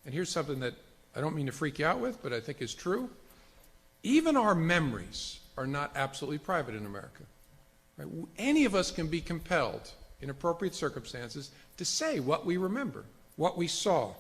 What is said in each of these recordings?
and here's something that I don't mean to freak you out with, but I think is true. Even our memories are not absolutely private in America. Right? Any of us can be compelled, in appropriate circumstances, to say what we remember, what we saw.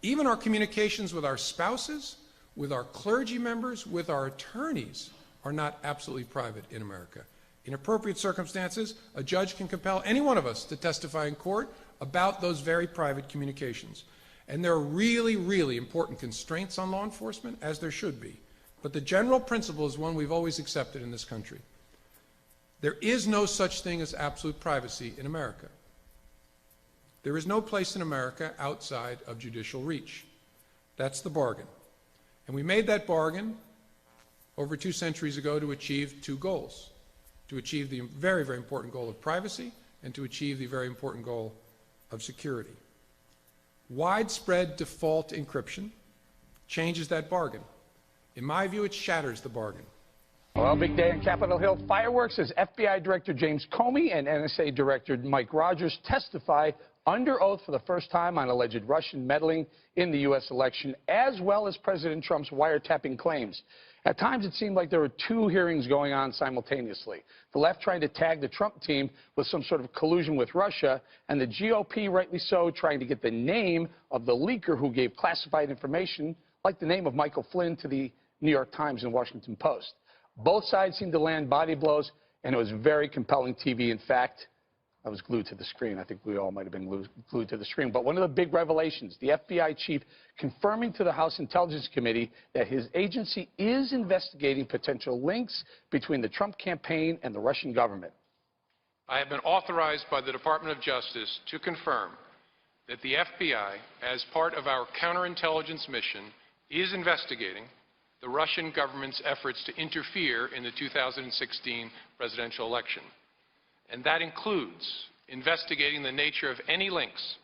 Even our communications with our spouses, with our clergy members, with our attorneys are not absolutely private in America. In appropriate circumstances, a judge can compel any one of us to testify in court about those very private communications. And there are really, really important constraints on law enforcement, as there should be. But the general principle is one we've always accepted in this country. There is no such thing as absolute privacy in America. There is no place in America outside of judicial reach. That's the bargain. And we made that bargain over 2 centuries ago to achieve 2 goals. To achieve the very, very important goal of privacy and to achieve the very important goal of security. Widespread default encryption changes that bargain. In my view, it shatters the bargain. Well, big day on Capitol Hill fireworks as FBI Director James Comey and NSA Director Mike Rogers testify under oath for the first time on alleged Russian meddling in the U.S. election, as well as President Trump's wiretapping claims. At times, it seemed like there were 2 hearings going on simultaneously. The left trying to tag the Trump team with some sort of collusion with Russia, and the GOP, rightly so, trying to get the name of the leaker who gave classified information, like the name of Michael Flynn, to the New York Times and Washington Post. Both sides seemed to land body blows, and it was very compelling TV. In fact, I was glued to the screen. I think we all might have been glued to the screen. But one of the big revelations, the FBI chief confirming to the House Intelligence Committee that his agency is investigating potential links between the Trump campaign and the Russian government. I have been authorized by the Department of Justice to confirm that the FBI, as part of our counterintelligence mission, is investigating the Russian government's efforts to interfere in the 2016 presidential election. And that includes investigating the nature of any links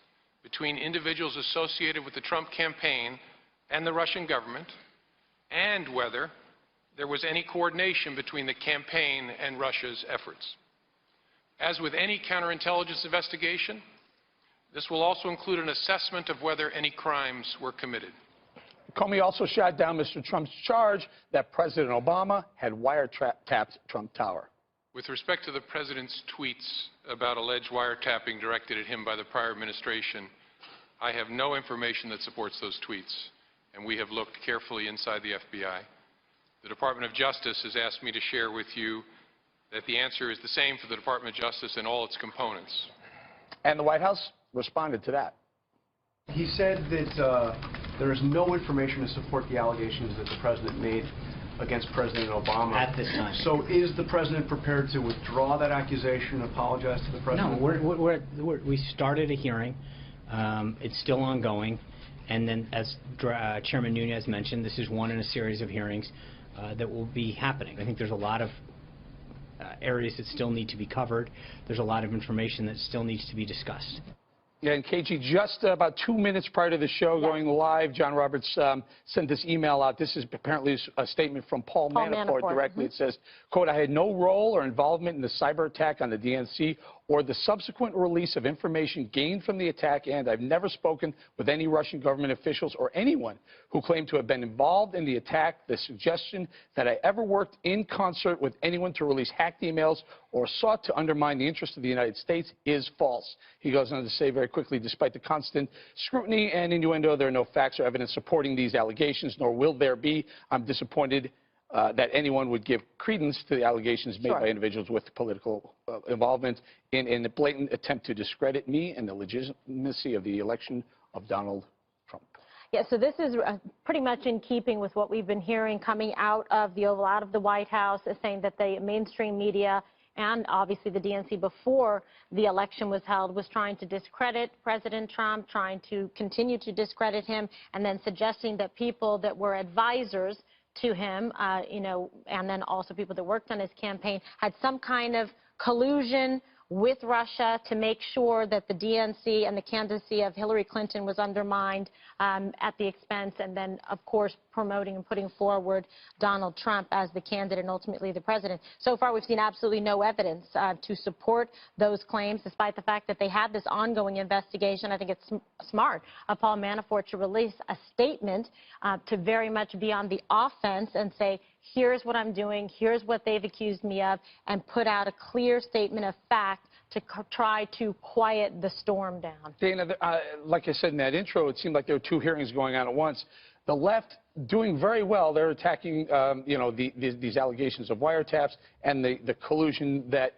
between individuals associated with the Trump campaign and the Russian government, and whether there was any coordination between the campaign and Russia's efforts. As with any counterintelligence investigation, this will also include an assessment of whether any crimes were committed. Comey also shot down Mr. Trump's charge that President Obama had wiretapped Trump Tower. With respect to the President's tweets about alleged wiretapping directed at him by the prior administration, I have no information that supports those tweets, and we have looked carefully inside the FBI. The Department of Justice has asked me to share with you that the answer is the same for the Department of Justice and all its components. And the White House responded to that. He said that there is no information to support the allegations that the President made against President Obama at this time. So is the President prepared to withdraw that accusation and apologize to the President? No, we started a hearing. It's still ongoing. And then, as Chairman Nunes mentioned, this is one in a series of hearings that will be happening. I think there's a lot of areas that still need to be covered. There's a lot of information that still needs to be discussed. Yeah, and KG, just about 2 minutes prior to the show going live, John Roberts sent this email out. This is apparently a statement from Paul Manafort directly. It says, quote, I had no role or involvement in the cyber attack on the DNC or the subsequent release of information gained from the attack, and I've never spoken with any Russian government officials or anyone who claimed to have been involved in the attack. The suggestion that I ever worked in concert with anyone to release hacked emails or sought to undermine the interest of the United States is false. He goes on to say very quickly, despite the constant scrutiny and innuendo, there are no facts or evidence supporting these allegations, nor will there be. I'm disappointed that anyone would give credence to the allegations made by individuals with political involvement in a blatant attempt to discredit me and the legitimacy of the election of Donald Trump. Yeah, so this is pretty much in keeping with what we've been hearing coming out of the Oval, out of the White House, saying that the mainstream media and obviously the DNC before the election was held was trying to discredit President Trump, trying to continue to discredit him, and then suggesting that people that were advisors to him, you know, and then also people that worked on his campaign had some kind of collusion with Russia to make sure that the DNC and the candidacy of Hillary Clinton was undermined at the expense, and then, of course, promoting and putting forward Donald Trump as the candidate and ultimately the president. So far, we've seen absolutely no evidence to support those claims, despite the fact that they had this ongoing investigation. I think it's smart of Paul Manafort to release a statement to very much be on the offense and say, here's what I'm doing, here's what they've accused me of, and put out a clear statement of fact to try to quiet the storm down. Dana, like I said in that intro, it seemed like there were two hearings going on at once. The left doing very well. They're attacking, you know, these allegations of wiretaps and the collusion that,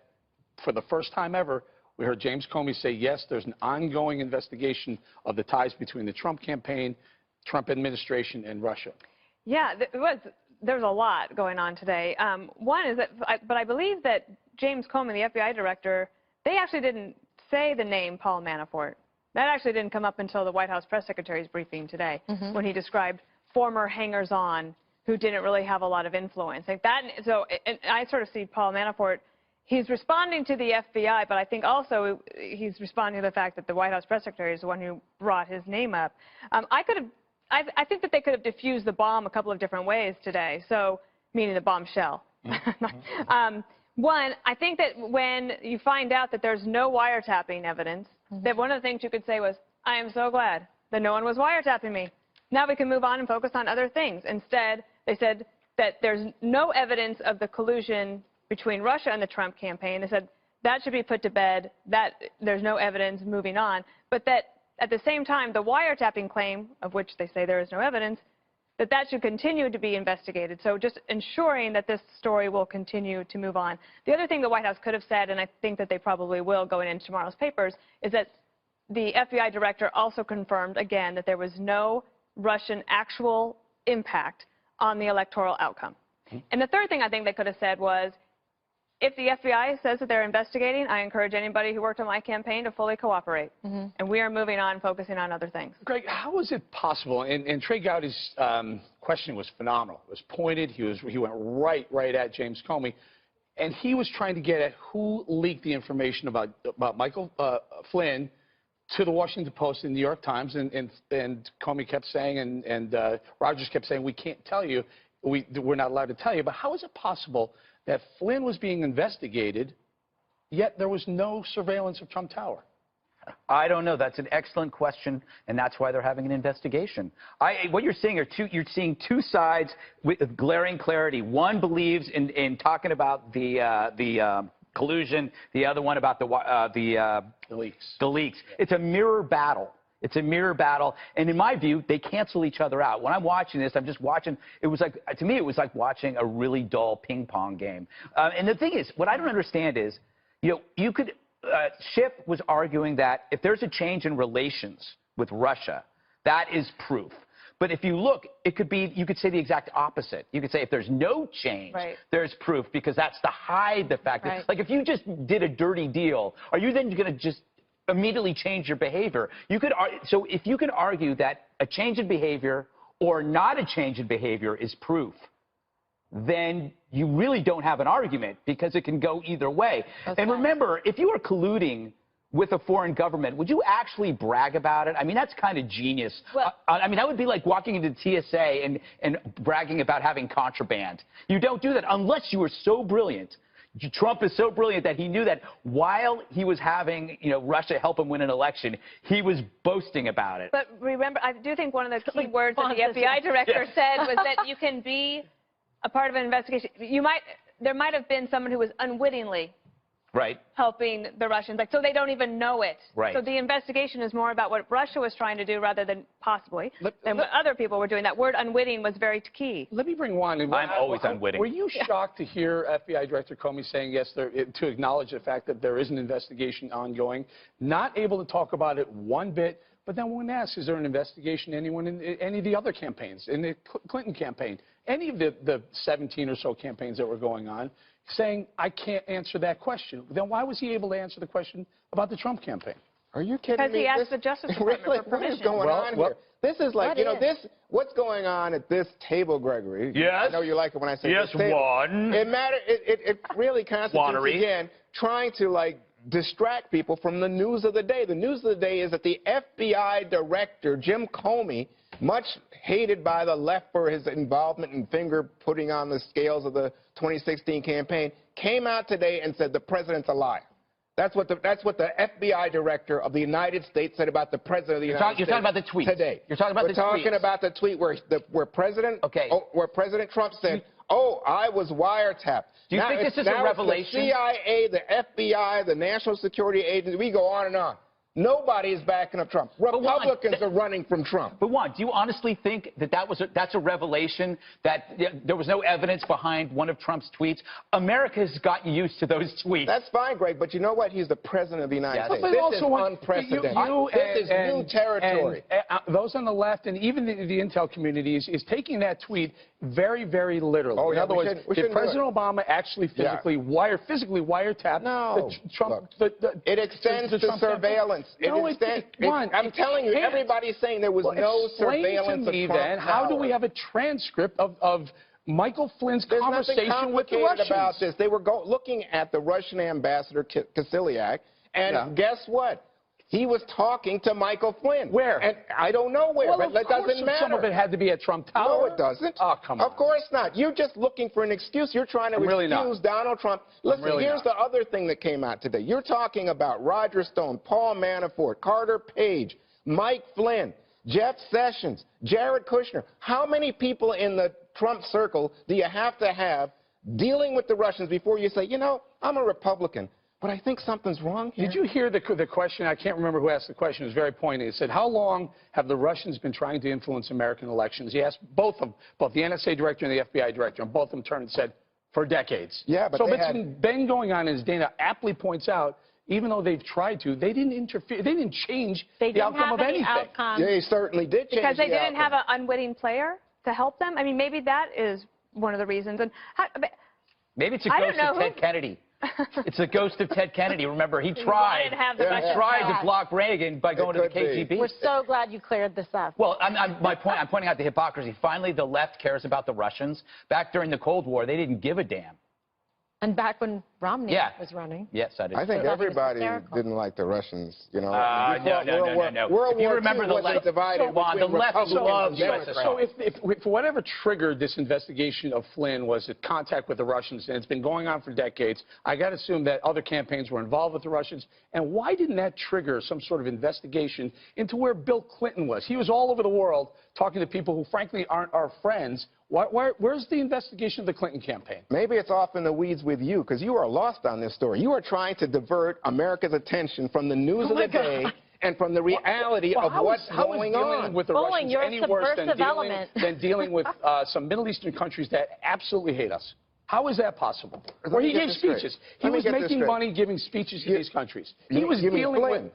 for the first time ever, we heard James Comey say, yes, there's an ongoing investigation of the ties between the Trump campaign, Trump administration, and Russia. Yeah, there's a lot going on today. One is that, but I believe that James Comey, the FBI director, they actually didn't say the name Paul Manafort. That actually didn't come up until the White House press secretary's briefing today, when he described former hangers-on who didn't really have a lot of influence. Like that, so and I sort of see Paul Manafort, he's responding to the FBI, but I think also he's responding to the fact that the White House press secretary is the one who brought his name up. I think that they could have diffused the bomb a couple of different ways today, so meaning the bombshell. One, I think that when you find out that there's no wiretapping evidence, that one of the things you could say was, I am so glad that no one was wiretapping me. Now we can move on and focus on other things. Instead, they said that there's no evidence of the collusion between Russia and the Trump campaign. They said that should be put to bed, that there's no evidence, moving on. But that at the same time, the wiretapping claim, of which they say there is no evidence, that should continue to be investigated. So just ensuring that this story will continue to move on. The other thing the White House could have said, and I think that they probably will going into tomorrow's papers, is that the FBI director also confirmed again that there was no Russian actual impact on the electoral outcome. And the third thing I think they could have said was, if the FBI says that they're investigating, I encourage anybody who worked on my campaign to fully cooperate. And we are moving on, focusing on other things. Greg, how is it possible? And Trey Gowdy's question was phenomenal. It was pointed. He went right at James Comey. And he was trying to get at who leaked the information about Michael Flynn to the Washington Post and New York Times. And Comey kept saying, and Rogers kept saying, we can't tell you. We're not allowed to tell you. But how is it possible that Flynn was being investigated, yet there was no surveillance of Trump Tower? I don't know. That's an excellent question, and that's why they're having an investigation. What you're seeing are you're seeing two sides with glaring clarity. One believes in talking about the collusion, the other one about the leaks. The leaks. It's a mirror battle. It's a mirror battle, and in my view, they cancel each other out. When I'm watching this, I'm just watching. It was like, to me, it was like watching a really dull ping pong game. And the thing is, what I don't understand is, you could. Schiff was arguing that if there's a change in relations with Russia, that is proof. But if you look, it could be, you could say the exact opposite. You could say if there's no change, there's proof, because that's to hide the fact that, like, if you just did a dirty deal, are you then going to just immediately change your behavior? You could, so if you can argue that a change in behavior or not a change in behavior is proof, then you really don't have an argument, because it can go either way. And remember, if you are colluding with a foreign government, would you actually brag about it? I mean, that's kind of genius. Well, I mean, that would be like walking into TSA and bragging about having contraband. You don't do that unless you are so brilliant. Trump is so brilliant that he knew that while he was having, Russia help him win an election, he was boasting about it. But remember, I do think one of the key words that the FBI director said was that you can be a part of an investigation. There might have been someone who was unwittingly helping the Russians, so they don't even know it. So the investigation is more about what Russia was trying to do rather than possibly than what other people were doing. That word unwitting was very key. Let me bring Juan in. I'm always unwitting. Were you shocked to hear FBI Director Comey saying, yes, to acknowledge the fact that there is an investigation ongoing, not able to talk about it one bit, but then when asked, is there an investigation anyone in any of the other campaigns, in the Clinton campaign, any of the 17 or so campaigns that were going on, saying, I can't answer that question. Then why was he able to answer the question about the Trump campaign? Are you kidding me? Because he asked the Justice Department for permission. What is going on here? This is like, what's going on at this table, Gregory? Yes. I know you like it when I say yes, this table. Juan. It really constitutes, again, trying to, distract people from the news of the day. The news of the day is that the FBI director, Jim Comey, much hated by the left for his involvement in finger-putting on the scales of the 2016 campaign, came out today and said the president's a liar. That's what the FBI director of the United States said about the president of the United States. You're talking about the tweet today. You're talking about We're talking about the tweet where President Trump said, "Oh, I was wiretapped." Do you think this is a revelation? The CIA, the FBI, the National Security Agency, we go on and on. Nobody is backing up Trump. Republicans are running from Trump. But Juan, do you honestly think that that's a revelation, that there was no evidence behind one of Trump's tweets? America has gotten used to those tweets. That's fine, Greg, but you know what? He's the president of the United States. But This is unprecedented. This is new territory. And those on the left and even the intel community is taking that tweet very, very literally. Oh, in other words, did President Obama actually physically wiretapped Trump? It extends to surveillance. I'm telling you, everybody's saying there was no surveillance of Trump. Then, how do we have a transcript of Michael Flynn's conversation with the Russians? About this. They were looking at the Russian ambassador, Kislyak, and guess what? He was talking to Michael Flynn. Where? And I don't know where, but that doesn't matter. Some of it had to be at Trump Tower. No, it doesn't. Oh, come on. Of course not. You're just looking for an excuse. You're trying to excuse Donald Trump. Listen, here's the other thing that came out today. You're talking about Roger Stone, Paul Manafort, Carter Page, Mike Flynn, Jeff Sessions, Jared Kushner. How many people in the Trump circle do you have to have dealing with the Russians before you say, you know, I'm a Republican, but I think something's wrong here? Did you hear the question? I can't remember who asked the question. It was very poignant. It said, how long have the Russians been trying to influence American elections? He asked both the NSA director and the FBI director, and both of them turned and said, for decades. Yeah, but it's been going on, as Dana aptly points out. Even though they've tried to, they didn't interfere. They didn't change the outcome of anything. They certainly did change because they didn't have an unwitting player to help them. I mean, maybe that is one of the reasons. And maybe it's a ghost of Ted Kennedy. It's the ghost of Ted Kennedy. Remember, he tried to block Reagan by going to the KGB. We're so glad you cleared this up. Well, I'm pointing out the hypocrisy. Finally, the left cares about the Russians. Back during the Cold War, they didn't give a damn. And back when Romney was running. Yes, I did. I think everybody didn't like the Russians, you know. No. World If you War remember II the wasn't left, divided the left loves USSR. So if whatever triggered this investigation of Flynn was a contact with the Russians, and it's been going on for decades, I got to assume that other campaigns were involved with the Russians. And why didn't that trigger some sort of investigation into where Bill Clinton was? He was all over the world talking to people who, frankly, aren't our friends. Where's the investigation of the Clinton campaign? Maybe it's off in the weeds with you, because you are lost on this story. You are trying to divert America's attention from the news of the day and from the reality of what's going on. How is dealing with the Russians any worse than dealing with some Middle Eastern countries that absolutely hate us? How is that possible? Where he gave speeches. He was making money giving speeches to these countries. He was dealing with...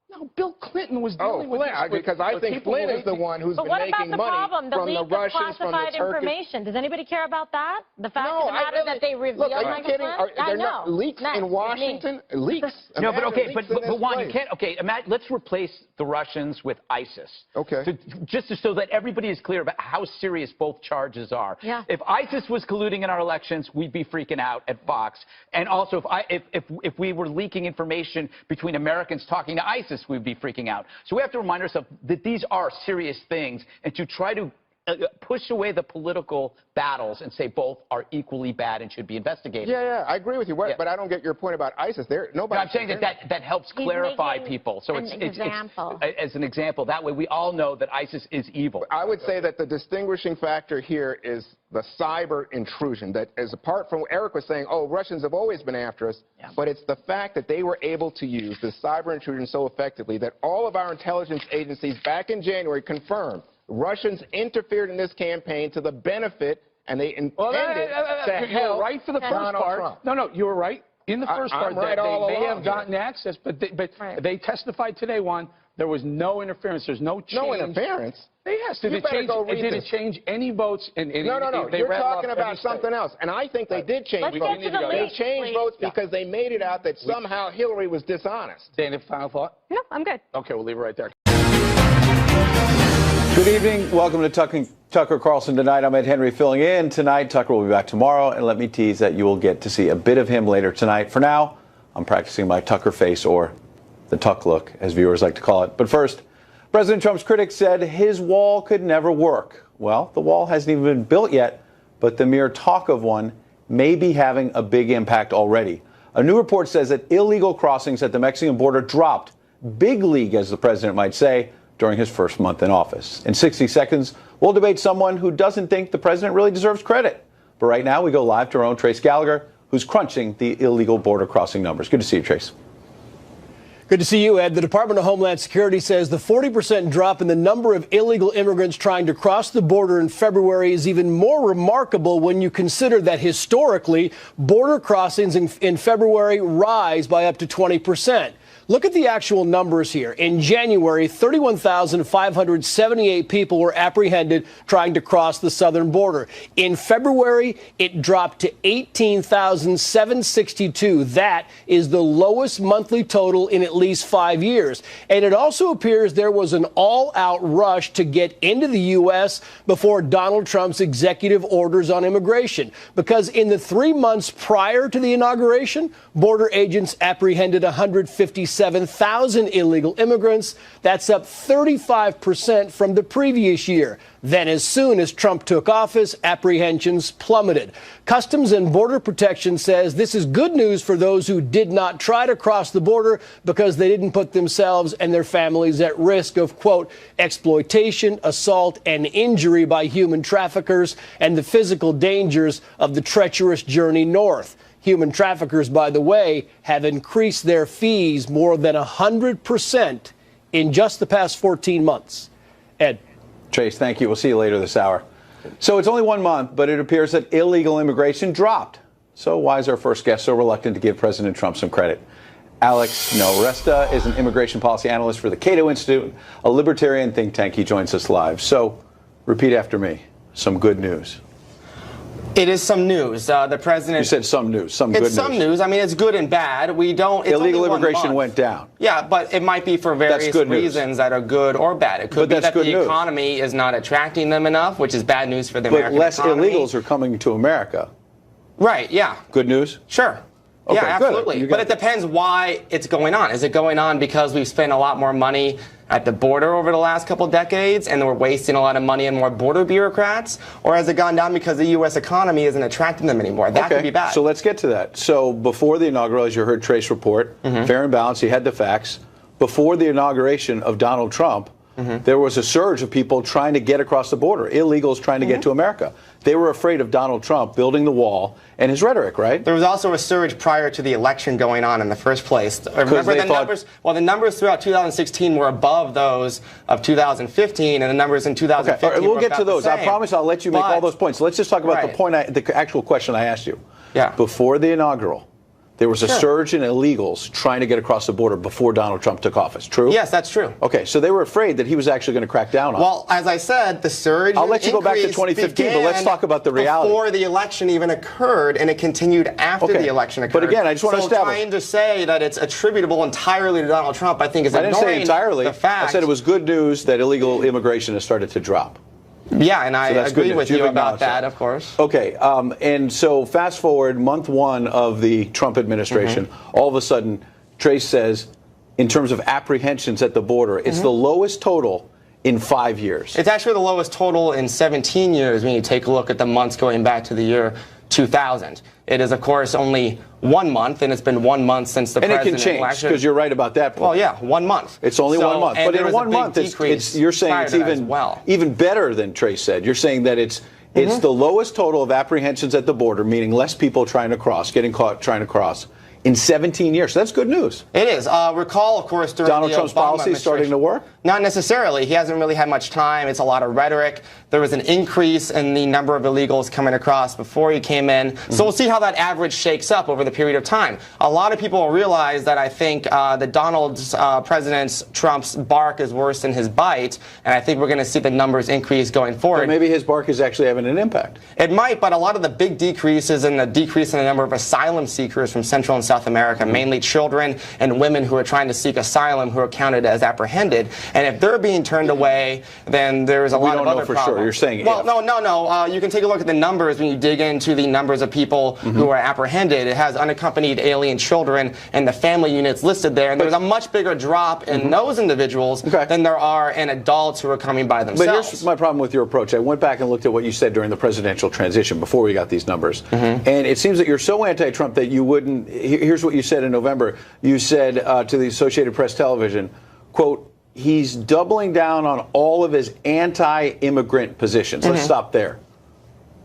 No, Bill Clinton was dealing with this. Because I think Flynn is the one who's been making money from the Russians, from the Turkish. Information. Does anybody care about that? The fact of the matter that they revealed are you kidding? There not leaks in Washington? Leaks? No, but okay, but Juan, you can't. Okay, let's replace the Russians with ISIS. Okay. Just so that everybody is clear about how serious both charges are. Yeah. If ISIS was colluding in our elections, we'd be freaking out at Fox. And also, if we were leaking information between Americans talking to ISIS, we'd be freaking out. So we have to remind ourselves that these are serious things, and to try to push away the political battles and say both are equally bad and should be investigated. Yeah, I agree with you, but I don't get your point about ISIS. I'm saying that helps clarify people. So it's as an example. That way we all know that ISIS is evil. I would say that the distinguishing factor here is the cyber intrusion. That is, apart from what Eric was saying, oh, Russians have always been after us, but it's the fact that they were able to use the cyber intrusion so effectively that all of our intelligence agencies back in January confirmed Russians interfered in this campaign to the benefit, and they intended to help right for the first Donald part. Trump. No, you were right. In the first part, right they may have gotten access, but they testified today, Juan, there was no interference. There's no change. No interference? Yes. Did it change any votes? No. You're talking about something else. And I think they did change votes. They changed votes because they made it out that somehow Hillary was dishonest. Dana, final thought? No, I'm good. Okay, we'll leave it right there. Good evening. Welcome to Tucker Carlson Tonight. I'm Ed Henry filling in tonight. Tucker will be back tomorrow, and let me tease that you will get to see a bit of him later tonight. For now, I'm practicing my Tucker face, or the Tuck look, as viewers like to call it. But first, President Trump's critics said his wall could never work. Well, the wall hasn't even been built yet, but the mere talk of one may be having a big impact already. A new report says that illegal crossings at the Mexican border dropped, big league, as the president might say, during his first month in office. In 60 seconds, we'll debate someone who doesn't think the president really deserves credit. But right now, we go live to our own Trace Gallagher, who's crunching the illegal border crossing numbers. Good to see you, Trace. Good to see you, Ed. The Department of Homeland Security says the 40% drop in the number of illegal immigrants trying to cross the border in February is even more remarkable when you consider that historically, border crossings in February rise by up to 20%. Look at the actual numbers here. In January, 31,578 people were apprehended trying to cross the southern border. In February, it dropped to 18,762. That is the lowest monthly total in at least 5 years. And it also appears there was an all-out rush to get into the U.S. before Donald Trump's executive orders on immigration. Because in the 3 months prior to the inauguration, border agents apprehended 157,000 illegal immigrants. That's up 35% from the previous year. Then, as soon as Trump took office, apprehensions plummeted. Customs and Border Protection says this is good news for those who did not try to cross the border because they didn't put themselves and their families at risk of, quote, exploitation, assault, and injury by human traffickers and the physical dangers of the treacherous journey north. Human traffickers, by the way, have increased their fees more than 100% in just the past 14 months. Ed. Trace, thank you. We'll see you later this hour. So it's only 1 month, but it appears that illegal immigration dropped. So why is our first guest so reluctant to give President Trump some credit? Alex Nowrasteh is an immigration policy analyst for the Cato Institute, a libertarian think tank. He joins us live. So repeat after me. Some good news. It is some news. The president. You said some news. Some good news. It's some news. I mean, it's good and bad. We don't. It's illegal immigration went down. Yeah, but it might be for various reasons that are good or bad. It could be that the economy is not attracting them enough, which is bad news for the American economy. But less illegals are coming to America. Right. Yeah. Good news. Sure. Okay, yeah, absolutely. Good. But it depends why it's going on. Is it going on because we've spent a lot more money at the border over the last couple decades and we're wasting a lot of money on more border bureaucrats? Or has it gone down because the U.S. economy isn't attracting them anymore? That could be bad. So let's get to that. So before the inaugural, as you heard Trace report, fair and balanced, he had the facts. Before the inauguration of Donald Trump, there was a surge of people trying to get across the border, illegals trying to get to America. They were afraid of Donald Trump building the wall and his rhetoric, right? There was also a surge prior to the election going on in the first place. Remember the numbers? Well, the numbers throughout 2016 were above those of 2015, and the numbers in 2015 okay. We'll were get to those. I promise I'll let you make all those points. Let's just talk about the actual question I asked you. Yeah. Before the inaugural, there was a surge in illegals trying to get across the border before Donald Trump took office. True? Yes, that's true. Okay, so they were afraid that he was actually going to crack down on it. Well, as I said, the surge I'll let you go back to 2015, but let's talk about the reality. Before the election even occurred, and it continued after the election occurred. But again, I just want to establish. Trying to say that it's attributable entirely to Donald Trump, I think is ignoring the fact. I didn't say entirely. I said it was good news that illegal immigration has started to drop. Yeah, and I agree with you about that, of course. Okay, and so fast forward month one of the Trump administration, all of a sudden, Trace says, in terms of apprehensions at the border, it's the lowest total in 5 years. It's actually the lowest total in 17 years when you take a look at the months going back to the year 2000. It is, of course, only 1 month, and it's been 1 month since the president. And it can change, because you're right about that point. Well, yeah, 1 month. It's only 1 month. But in 1 month, you're saying it's even better than Trace said. You're saying that it's the lowest total of apprehensions at the border, meaning less people trying to cross, getting caught trying to cross, in 17 years. So that's good news. It is. Recall, of course, during Donald Trump's policy starting to work? Not necessarily. He hasn't really had much time. It's a lot of rhetoric. There was an increase in the number of illegals coming across before he came in. So we'll see how that average shakes up over the period of time. A lot of people realize that I think that President Trump's bark is worse than his bite, and I think we're going to see the numbers increase going forward. But maybe his bark is actually having an impact. It might, but a lot of the big decreases in the decrease in the number of asylum seekers from Central and South America, mainly children and women who are trying to seek asylum who are counted as apprehended. And if they're being turned away, then there's a lot of other problems. We don't know for sure. You're saying well, no. You can take a look at the numbers when you dig into the numbers of people who are apprehended. It has unaccompanied alien children and the family units listed there. And there's a much bigger drop in those individuals than there are in adults who are coming by themselves. But here's my problem with your approach. I went back and looked at what you said during the presidential transition before we got these numbers. And it seems that you're so anti-Trump that you wouldn't. Here's what you said in November. You said to the Associated Press Television, quote, he's doubling down on all of his anti-immigrant positions. Let's stop there.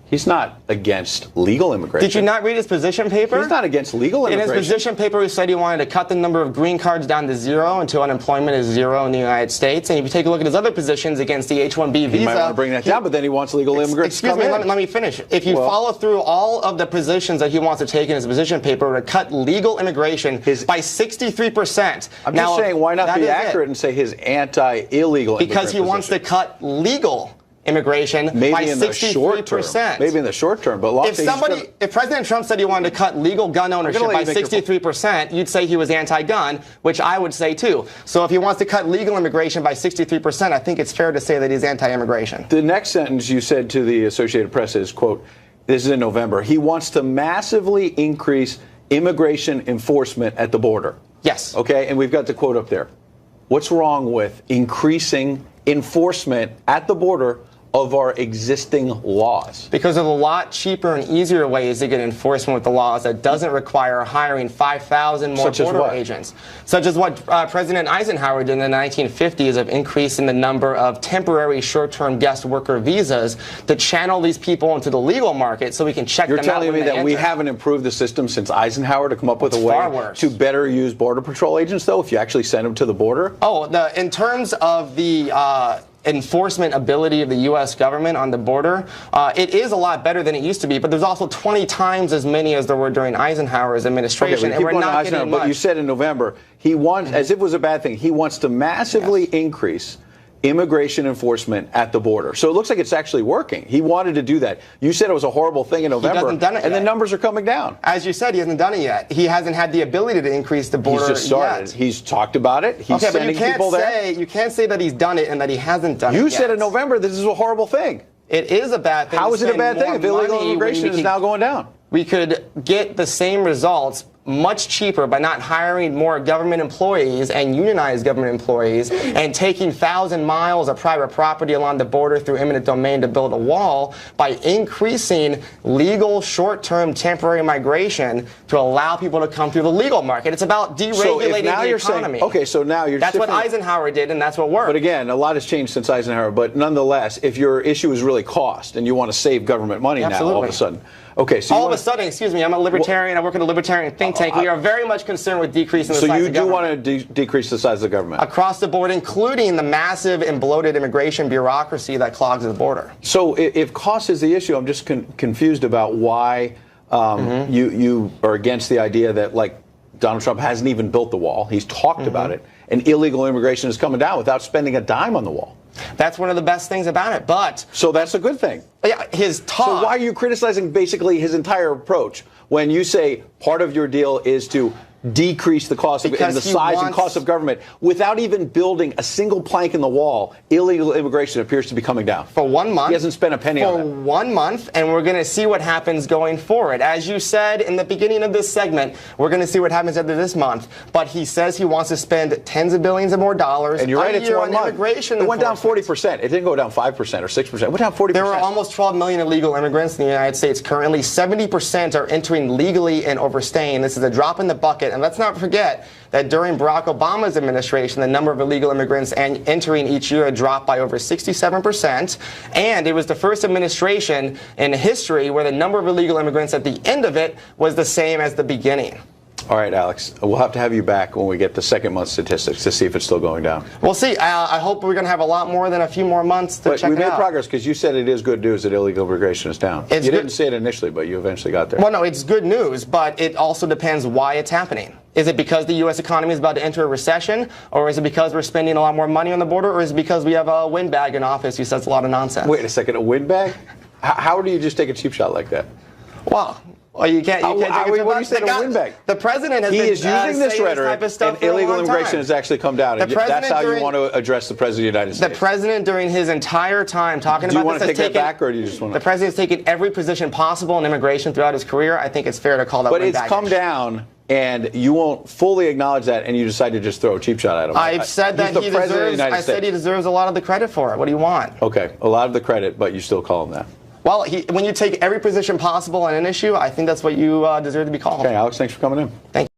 He's not against legal immigration. Did you not read his position paper? He's not against legal immigration. In his position paper, he said he wanted to cut the number of green cards down to 0 until unemployment is 0 in the United States. And if you take a look at his other positions against the H-1B visa... He might want to bring that down, but then he wants legal immigrants to come in. Let me finish. If you follow through all of the positions that he wants to take in his position paper to cut legal immigration by 63%. I'm just saying, why not be accurate and say his anti-illegal immigration Because he wants to cut legal immigration by 63%. Maybe in the short term, but if President Trump said he wanted to cut legal gun ownership by 63%, you'd say he was anti-gun, which I would say too. So if he wants to cut legal immigration by 63%, I think it's fair to say that he's anti-immigration. The next sentence you said to the Associated Press is, quote, this is in November, he wants to massively increase immigration enforcement at the border. Yes. Okay, and we've got the quote up there. What's wrong with increasing enforcement at the border of our existing laws? Because of a lot cheaper and easier ways to get enforcement with the laws that doesn't require hiring 5,000 more border agents. Such as what President Eisenhower did in the 1950s of increasing the number of temporary short-term guest worker visas to channel these people into the legal market so we can check them out. You're telling me that we haven't improved the system since Eisenhower to come up with a way to better use Border Patrol agents, though, if you actually send them to the border? Oh, in terms of the enforcement ability of the U.S. government on the border, it is a lot better than it used to be, but there's also 20 times as many as there were during Eisenhower's administration, and we're not getting much. But you said in November, he wants, as if it was a bad thing, he wants to massively increase immigration enforcement at the border. So it looks like it's actually working. He wanted to do that. You said it was a horrible thing in November, and the numbers are coming down. As you said, he hasn't done it yet. He hasn't had the ability to increase the border He's just started. He's talked about it. He's sending people there. You can't say that he's done it and that he hasn't done it yet. You said in November this is a horrible thing. It is a bad thing. How is it a bad thing if illegal immigration is now going down? We could get the same results much cheaper by not hiring more government employees and unionized government employees and taking 1,000 miles of private property along the border through eminent domain to build a wall, by increasing legal short-term temporary migration to allow people to come through the legal market. It's about deregulating the economy. So now you're That's what Eisenhower did, and that's what worked. But again, a lot has changed since Eisenhower. But nonetheless, if your issue is really cost and you want to save government money now all of a sudden. Okay, so all of a sudden, excuse me, I'm a libertarian. I work at a libertarian think tank. We are very much concerned with decreasing the size of government. So you do want to decrease the size of the government? Across the board, including the massive and bloated immigration bureaucracy that clogs the border. So if cost is the issue, I'm just confused about why you are against the idea that, like, Donald Trump hasn't even built the wall. He's talked about it. And illegal immigration is coming down without spending a dime on the wall. That's one of the best things about it, but... So that's a good thing. Yeah, his talk... So why are you criticizing basically his entire approach when you say part of your deal is to decrease the cost of and the size and cost of government without even building a single plank in the wall? Illegal immigration appears to be coming down. For 1 month. He hasn't spent a penny on that. For 1 month, and we're going to see what happens going forward. As you said in the beginning of this segment, we're going to see what happens after this month. But he says he wants to spend tens of billions of more dollars and you're right, it's 1 month. Immigration. It went down 40%. It didn't go down 5% or 6%. It went down 40%. There are almost 12 million illegal immigrants in the United States currently. 70% are entering legally and overstaying. This is a drop in the bucket. And let's not forget that during Barack Obama's administration, the number of illegal immigrants entering each year had dropped by over 67%. And it was the first administration in history where the number of illegal immigrants at the end of it was the same as the beginning. All right, Alex, we'll have to have you back when we get the second month statistics to see if it's still going down. We'll see. I hope we're going to have a lot more than a few more months to check it out. We made progress because you said it is good news that illegal immigration is down. You didn't say it initially, but you eventually got there. Well, no, it's good news, but it also depends why it's happening. Is it because the U.S. economy is about to enter a recession, or is it because we're spending a lot more money on the border, or is it because we have a windbag in office who says a lot of nonsense? Wait a second, a windbag? How do you just take a cheap shot like that? Well, Well, you can't take it what do you say to Winbeck? The president has he been is using this rhetoric, type of stuff and illegal immigration time. has actually come down. And that's how you want to address the President of the United States. The President, during his entire time talking do you about want this, to take that back, or do you just want to? The President's taken every position possible in immigration throughout his career. I think it's fair to call that But Winbeck. it's come down, and you won't fully acknowledge that, and you decide to just throw a cheap shot at him. I've said that he deserves. I said he deserves a lot of the credit for it. What do you want? Okay, a lot of the credit, but you still call him that. Well, when you take every position possible on an issue, I think that's what you deserve to be called. Okay, Alex, thanks for coming in. Thank you.